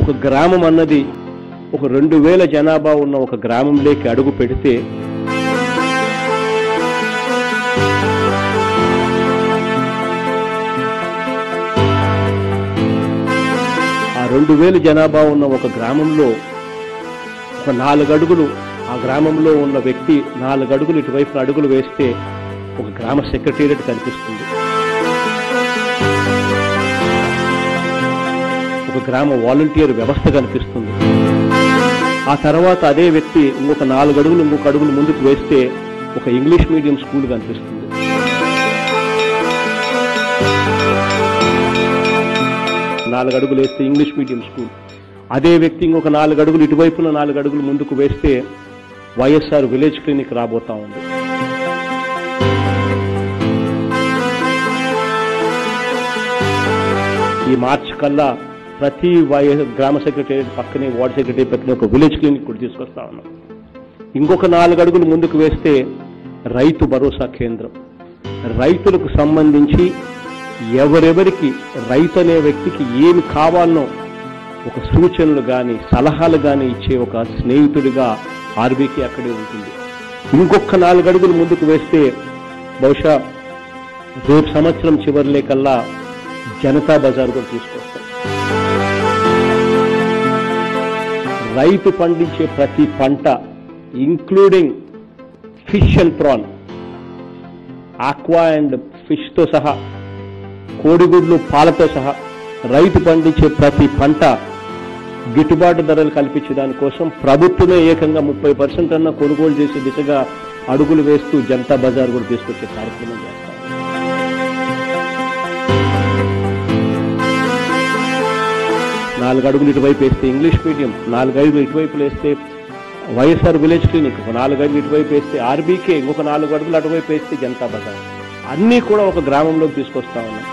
ఒక గ్రామం అన్నది ఒక 2000 జనాభా ఉన్న ఒక గ్రామంలోకి అడుగు పెడితే ఆ 2000 జనాభా ఉన్న ఒక గ్రామంలో ఒక 4 అడుగులు ఆ గ్రామంలో ఉన్న వ్యక్తి 4 అడుగులు ఇటువైపు అడుగులు వేస్తే ఒక గ్రామ సెక్రటేరియట్ కనిపిస్తుంది, ఒక గ్రామ వాలంటీర్ వ్యవస్థ కనిపిస్తుంది. ఆ తర్వాత అదే వ్యక్తి ఇంకొక 4 అడుగులు ఇంకొక అడుగులు ముందుకు వేస్తే ఒక ఇంగ్లీష్ మీడియం స్కూల్ కనిపిస్తుంది. నాలుగు అడుగులు వేస్తే ఇంగ్లీష్ మీడియం స్కూల్. అదే వ్యక్తి ఇంకొక 4 అడుగులు ఇటువైపున 4 అడుగులు ముందుకు వేస్తే వైఎస్ఆర్ విలేజ్ క్లినిక్ రాబోతా ఉంది. ఈ మార్చి కల్లా ప్రతి గ్రామ సెక్రటరీ పక్కనే వార్డ్ సెక్రటరీ పక్కనే ఒక విలేజ్ క్లినిక్ కూడా తీసుకొస్తా ఉన్నాం. ఇంకొక 4 అడుగులు ముందుకు వేస్తే రైతు భరోసా కేంద్రం. రైతులకు సంబంధించి ఎవరెవరికి రైతు అనే వ్యక్తికి ఏమి కావాలనో ఒక సూచనలు కానీ సలహాలు కానీ ఇచ్చే ఒక స్నేహితుడిగా ఆర్బీకే అక్కడే ఉంటుంది. ఇంకొక 4 అడుగులు ముందుకు వేస్తే బహుశా రేపు సంవత్సరం చివరిలే కల్లా జనతా బజార్ కూడా తీసుకొస్తాం. రైతు పండించే ప్రతి పంట including fish and prawn, aqua and ఫిష్తో సహా, కోడిగుడ్లు పాలతో సహా రైతు పండించే ప్రతి పంట గిట్టుబాటు ధరలు కల్పించే దానికోసం ప్రభుత్వమే ఏకంగా 30% అన్న కొనుగోలు చేసే దిశగా అడుగులు వేస్తూ జనతా బజార్ కూడా తీసుకొచ్చే కార్యక్రమం చేస్తాం. 4 అడుగులు ఇటువైపు వేస్తే ఇంగ్లీష్ మీడియం, 4 అడుగులు ఇటువైపు వేస్తే వైఎస్ఆర్ విలేజ్ క్లినిక్, 4 అడుగులు ఇటువైపు వేస్తే ఆర్బీకే, ఇంకొక 4 అడుగులు అటువైపు వేస్తే జనతా బజార్. అన్నీ కూడా ఒక గ్రామంలోకి తీసుకొస్తా ఉన్నాం.